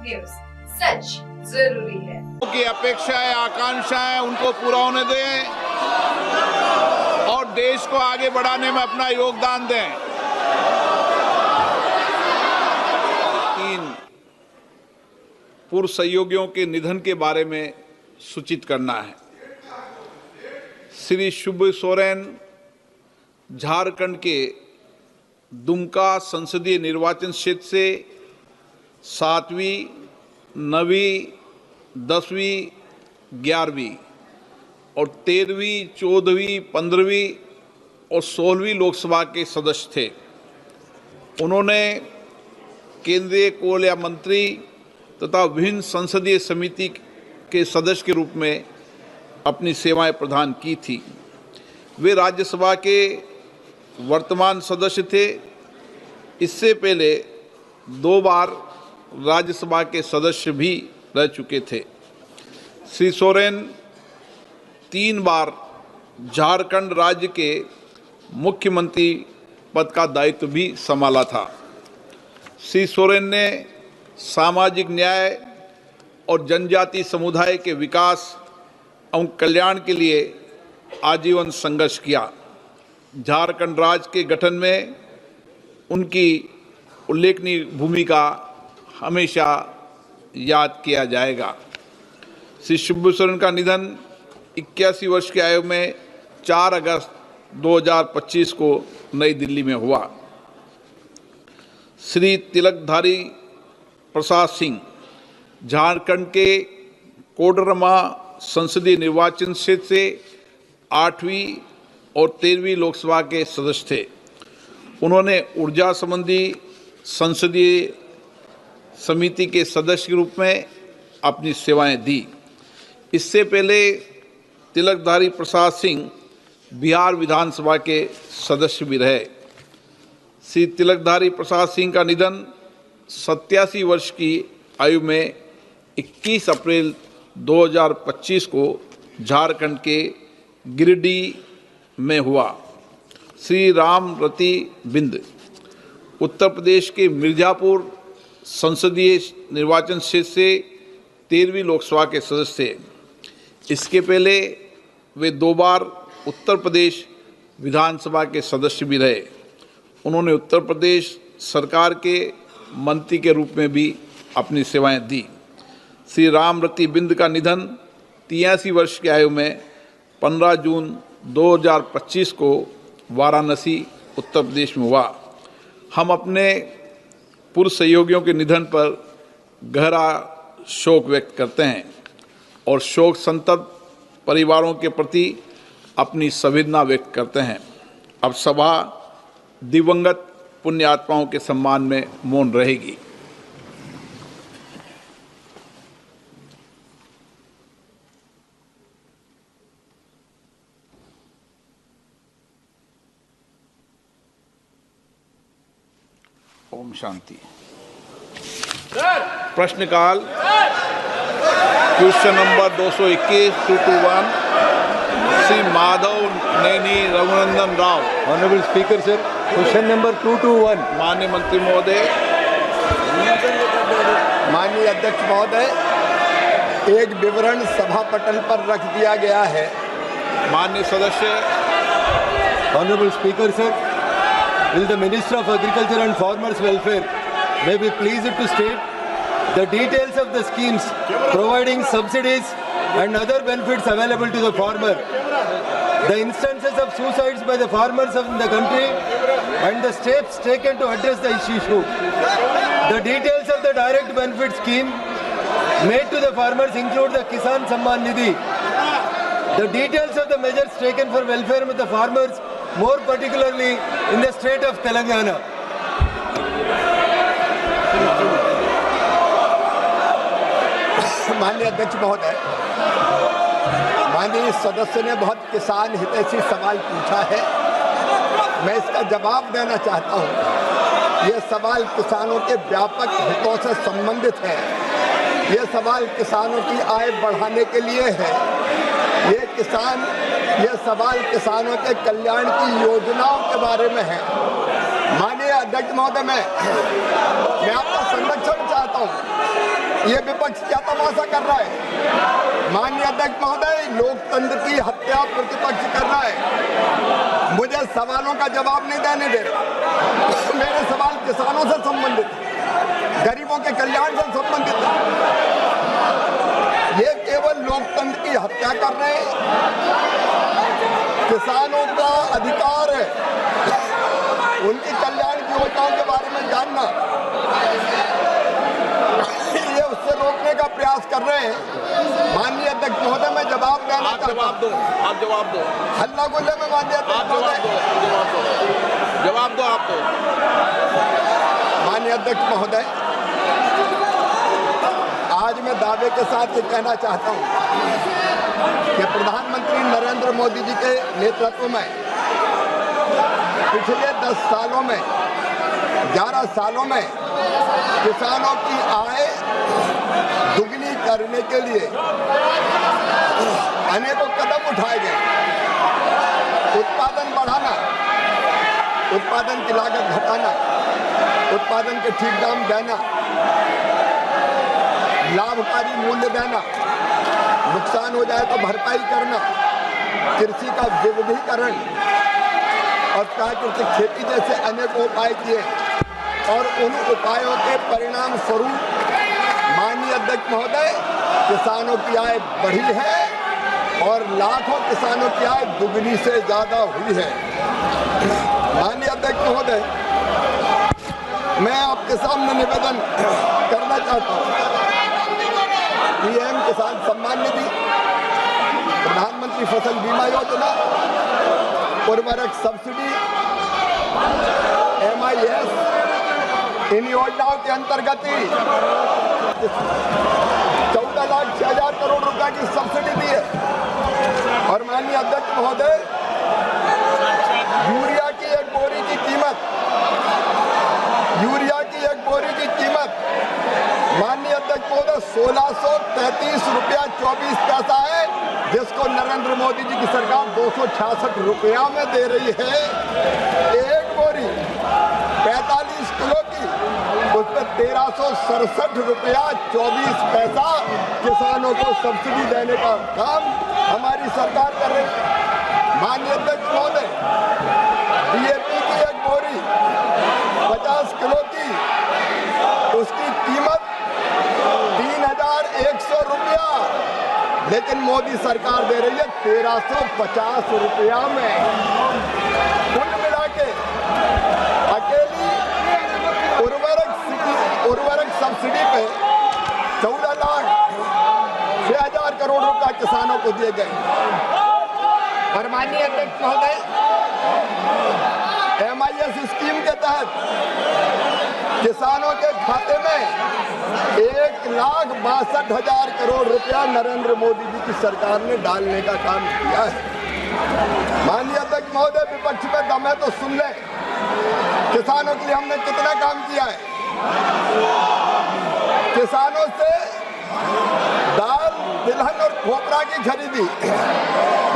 News, सच जरूरी है। की अपेक्षाएं, आकांक्षाएं उनको पूरा होने दें और देश को आगे बढ़ाने में अपना योगदान दें। 3 पूर्व सहयोगियों के निधन के बारे में सूचित करना है। श्री शिबू सोरेन झारखंड के दुमका संसदीय निर्वाचन क्षेत्र से 7वीं, 9वीं, 10वीं, 11वीं और 13वीं, 14वीं, 15वीं और 16वीं लोकसभा के सदस्य थे। उन्होंने केंद्रीय कोयला मंत्री तथा विभिन्न संसदीय समिति के सदस्य के रूप में अपनी सेवाएं प्रदान की थी। वे राज्यसभा के वर्तमान सदस्य थे। इससे पहले 2 बार राज्यसभा के सदस्य भी रह चुके थे। श्री सोरेन 3 बार झारखंड राज्य के मुख्यमंत्री पद का दायित्व भी संभाला था। श्री सोरेन ने सामाजिक न्याय और जनजाति समुदाय के विकास एवं कल्याण के लिए आजीवन संघर्ष किया। झारखंड राज्य के गठन में उनकी उल्लेखनीय भूमिका हमेशा याद किया जाएगा। श्री शिबू सोरेन का निधन 81 वर्ष की आयु में 4 अगस्त 2025 को नई दिल्ली में हुआ। श्री तिलकधारी प्रसाद सिंह झारखंड के कोडरमा संसदीय निर्वाचन क्षेत्र से 8वीं और 13वीं लोकसभा के सदस्य थे। उन्होंने ऊर्जा संबंधी संसदीय समिति के सदस्य के रूप में अपनी सेवाएं दी। इससे पहले तिलकधारी प्रसाद सिंह बिहार विधानसभा के सदस्य भी रहे। श्री तिलकधारी प्रसाद सिंह का निधन 87 वर्ष की आयु में 21 अप्रैल 2025 को झारखंड के गिरिडीह में हुआ। श्री राम रति बिंद उत्तर प्रदेश के मिर्जापुर संसदीय निर्वाचन क्षेत्र से 13वीं लोकसभा के सदस्य थे। इसके पहले वे 2 बार उत्तर प्रदेश विधानसभा के सदस्य भी रहे। उन्होंने उत्तर प्रदेश सरकार के मंत्री के रूप में भी अपनी सेवाएं दी। श्री राम रति बिंद का निधन 83 वर्ष की आयु में 15 जून 2025 को वाराणसी उत्तर प्रदेश में हुआ। हम अपने पूर्व सहयोगियों के निधन पर गहरा शोक व्यक्त करते हैं और शोक संतप्त परिवारों के प्रति अपनी संवेदना व्यक्त करते हैं। अब सभा दिवंगत पुण्य आत्माओं के सम्मान में मौन रहेगी। ओम शांति। प्रश्नकाल question number 221 Shri Madhav Naini Raghunandan Rao. Honourable speaker sir, question number 221। माननीय मंत्री महोदय। माननीय अध्यक्ष महोदय, एक विवरण सभा पटल पर रख दिया गया है। माननीय सदस्य। Honourable speaker sir, will the Minister of Agriculture and Farmers Welfare may be pleased to state the details of the schemes providing subsidies and other benefits available to the farmer, the instances of suicides by the farmers of the country and the steps taken to address the issue. The details of the direct benefit scheme made to the farmers include the Kisan Samman Nidhi. The details of the measures taken for welfare of the farmers, more particularly in the state of Telangana. माननीय अध्यक्ष महोदय, माननीय सदस्य ने बहुत किसान हितैषी सवाल पूछा है। मैं इसका जवाब देना चाहता हूँ। ये सवाल किसानों के व्यापक हितों से संबंधित है। ये सवाल किसानों की आय बढ़ाने के लिए है। ये सवाल किसानों के कल्याण की योजनाओं के बारे में है। माननीय अध्यक्ष महोदय, मैं आपका संरक्षण चाहता हूं। चाहता हूं, ये विपक्ष क्या तमाशा कर रहा है? माननीय अध्यक्ष महोदय, लोकतंत्र की हत्या प्रतिपक्ष कर रहा है। मुझे सवालों का जवाब नहीं देने दे रहा। मेरे सवाल किसानों से संबंधित, गरीबों के कल्याण से संबंधित है। ये केवल लोकतंत्र की हत्या कर रहे हैं। किसानों का अधिकार है उनकी कल्याण की योजनाओं के बारे में जानना, ये उससे रोकने का प्रयास कर रहे हैं। माननीय अध्यक्ष महोदय, मैं जवाब देना चाहता हूं। आप जवाब दो। हल्ला गुल्ले में माननीय अध्यक्ष महोदय, जवाब दो आप दो। माननीय अध्यक्ष महोदय, आज मैं दावे के साथ ये कहना चाहता हूं कि प्रधानमंत्री नरेंद्र मोदी जी के नेतृत्व में पिछले 10 सालों में, 11 सालों में किसानों की आय दुगनी करने के लिए अनेकों कदम उठाए गए। उत्पादन बढ़ाना, उत्पादन की लागत घटाना, उत्पादन के ठीक दाम देना, लाभकारी मूल्य देना, नुकसान हो जाए तो भरपाई करना, कृषि का विविधीकरण और प्राकृतिक खेती जैसे अनेक उपाय किए और उन उपायों के परिणाम स्वरूप माननीय अध्यक्ष महोदय, किसानों की आय बढ़ी है और लाखों किसानों की आय दुगनी से ज्यादा हुई है। माननीय अध्यक्ष महोदय, मैं आपके सामने निवेदन करना चाहता हूँ। पीएम किसान सम्मान निधि, प्रधानमंत्री फसल बीमा योजना, उर्वरक सब्सिडी, MIS, इन योजनाओं के अंतर्गत ही 14,06,000 करोड़ रुपए की सब्सिडी दी है। और माननीय अध्यक्ष महोदय, यूरिया की एक बोरी की कीमत माननीय अध्यक्ष महोदय 1633 रुपया 24 पैसा है, जिसको नरेंद्र मोदी जी की सरकार 266 रुपया में दे रही है। एक बोरी 45 किलो की, उस पर 1367 रुपया 24 पैसा किसानों को सब्सिडी देने का काम हमारी सरकार कर रही है। माननीय अध्यक्ष महोदय, DAP की एक बोरी 50 किलो की, उसकी कीमत 3,100 रुपया, लेकिन मोदी सरकार दे रही है 1,350 रुपया में। कुल मिला के अकेली उर्वरक सब्सिडी पे 14,06,000 करोड़ रुपया किसानों को दिए गए। और माननीय अध्यक्ष महोदय, MIS स्कीम के तहत किसानों के खाते में 1,62,000 करोड़ रुपया नरेंद्र मोदी जी की सरकार ने डालने का काम किया है। माननीय अध्यक्ष महोदय, विपक्ष में दम है तो सुन ले, किसानों के लिए हमने कितना काम किया है। किसानों से दाल, तिलहन और खोपरा की खरीदी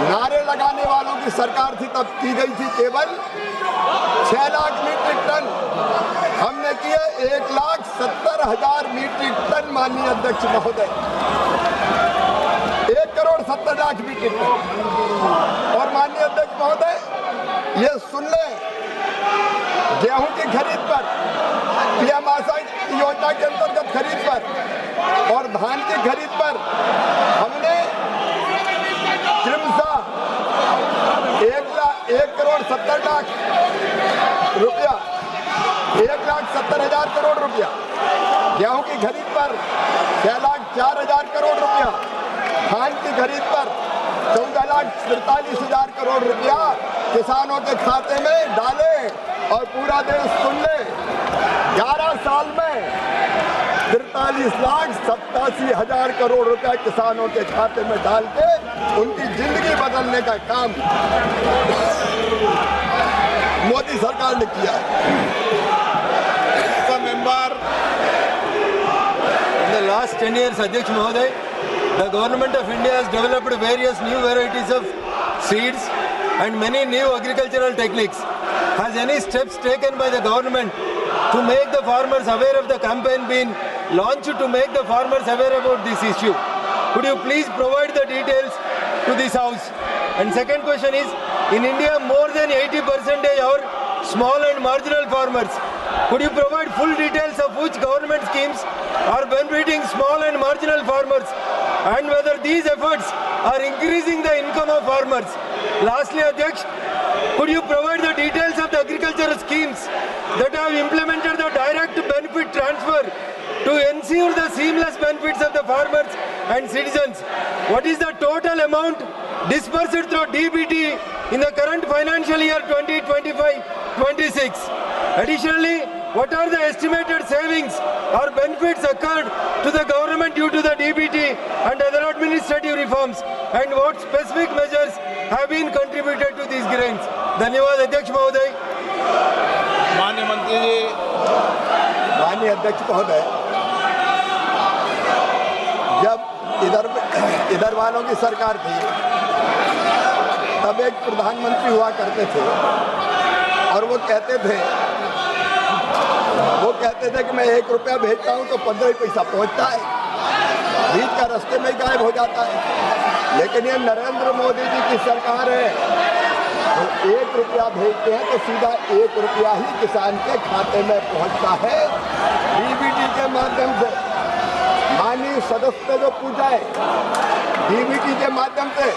नारे लगाने वालों की सरकार थी, तब की गई थी केवल 6 लाख मीट्रिक टन, हमने किए 1,70,000 मीट्रिक टन। माननीय अध्यक्ष महोदय, 1,70,00,000 मीट्रिक टन। और माननीय अध्यक्ष महोदय, ये सुन लें, गेहूं की खरीद पर, पीएम आशा योजना के अंतर्गत खरीद पर और धान की खरीद पर हमने क्रमशः 1,70,00,000 रुपया, 1,70,000 करोड़ रुपया, गेहूं की खरीद पर 6,04,000 करोड़ रुपया, धान की खरीद पर 14,43,000 करोड़ रुपया किसानों के खाते में डाले। और पूरा देश सुन ले, 11 साल में 43,87,000 करोड़ रुपया किसानों के खाते में डाल के उनकी जिंदगी बदलने का काम मोदी सरकार ने किया है। Member, in the last 10 years, Adhyaksh Mahoday, the government of India has developed various new varieties of seeds and many new agricultural techniques. Has any steps taken by the government to make the farmers aware of the campaign been launched to make the farmers aware about this issue. Could you please provide the details to this house? And second question is, in India more than 80% are small and marginal farmers. Could you provide full details of which government schemes are benefiting small and marginal farmers and whether these efforts are increasing the income of farmers? Lastly, Adhyaksh, could you provide the details of the agricultural schemes that have implemented the direct benefit transfer to ensure the seamless benefits of the farmers and citizens? What is the total amount disbursed through DBT in the current financial year 2025-26? Additionally, what are the estimated savings or benefits occurred to the government due to the DBT and other administrative reforms, and what specific measures have been contributed to these gains? धन्यवाद अध्यक्ष महोदय। माननीय मंत्री जी। माननीय अध्यक्ष महोदय, जब इधर वालों की सरकार थी तब एक प्रधानमंत्री हुआ करते थे और वो कहते थे कि मैं 1 रुपया भेजता हूँ तो 15 पैसा पहुँचता है, बीच का रास्ते में गायब हो जाता है। लेकिन ये नरेंद्र मोदी जी की सरकार है, तो 1 रुपया भेजते हैं तो सीधा 1 रुपया ही किसान के खाते में पहुँचता है डीबीटी के माध्यम से। माननीय सदस्य ने जो पूछा है, डीबीटी के माध्यम से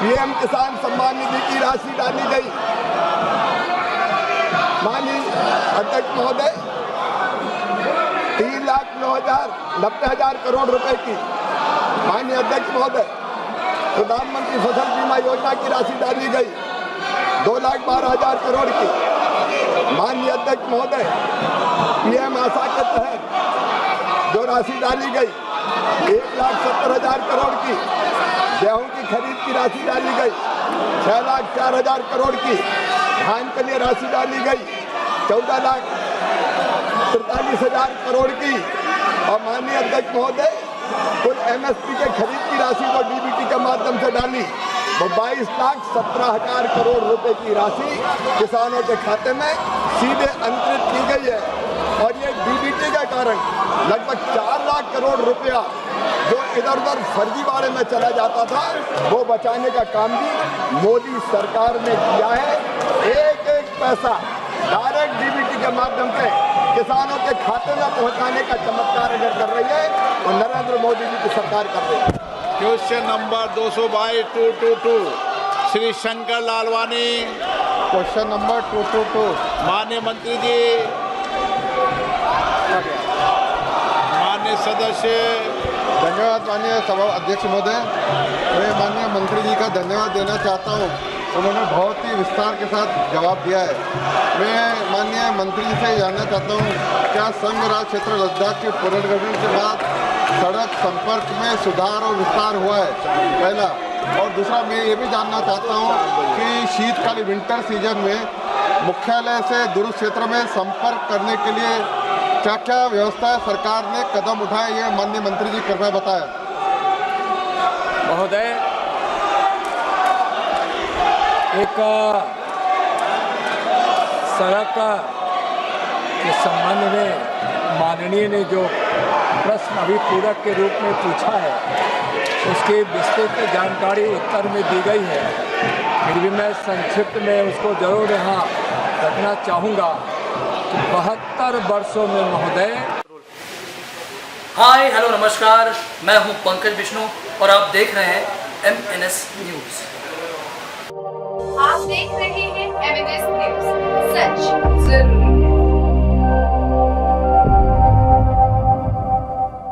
पीएम किसान सम्मान निधि की राशि डाली गई। माननीय अध्यक्ष महोदय, 3,90,000 करोड़ रुपए की माननीय अध्यक्ष महोदय प्रधानमंत्री फसल बीमा योजना की राशि डाली गई 2,12,000 करोड़ की। माननीय अध्यक्ष महोदय, पीएम आशा के तहत जो राशि डाली गई 1,70,000 करोड़ की, गेहूं की खरीद की राशि डाली गई 6,04,000 करोड़ की, धान के लिए राशि डाली गई 14,43,000 करोड़ की। और माननीय अध्यक्ष महोदय, कुल एमएसपी के खरीद की राशि को डीबीटी के माध्यम से डाली वो 22,17,000 करोड़ रुपए की राशि किसानों के खाते में सीधे अंतरित की गई है। और ये डीबीटी के कारण लगभग 4 लाख करोड़ रुपया जो इधर उधर फर्जीवाड़े में चला जाता था वो बचाने का काम भी मोदी सरकार ने किया है। एक एक पैसा डायरेक्ट डीबीटी के माध्यम से किसानों के खाते में पहुंचाने का चमत्कार अगर कर रही है तो नरेंद्र मोदी जी की सरकार कर रही है। Question number 222 Shri Shankar Lalwani. Question number 222। माननीय मंत्री जी, माननीय सदस्य। धन्यवाद माननीय सभा अध्यक्ष महोदय। मैं माननीय मंत्री जी का धन्यवाद देना चाहता हूं, उन्होंने बहुत ही विस्तार के साथ जवाब दिया है। मैं माननीय मंत्री जी से जानना चाहता हूं, क्या संघ राज क्षेत्र लद्दाख के पुनर्गठन के बाद सड़क संपर्क में सुधार और विस्तार हुआ है? पहला। और दूसरा, मैं ये भी जानना चाहता हूं कि शीतकालीन विंटर सीजन में मुख्यालय से दूर क्षेत्र में संपर्क करने के लिए क्या क्या व्यवस्था सरकार ने कदम उठाए, ये माननीय मंत्री जी कृपया बताएं। महोदय, एक सड़क के संबंध में माननीय ने जो प्रश्न अभी पूरक के रूप में पूछा है उसकी विस्तृत जानकारी उत्तर में दी गई है। फिर भी मैं संक्षिप्त में उसको जरूर यहाँ रखना चाहूँगा कि 72 वर्षों में महोदय। हाय हेलो नमस्कार, मैं हूँ पंकज विष्णु और आप देख रहे हैं MNS न्यूज़। आप देख रहे हैं MNS न्यूज़, सच जरूरी।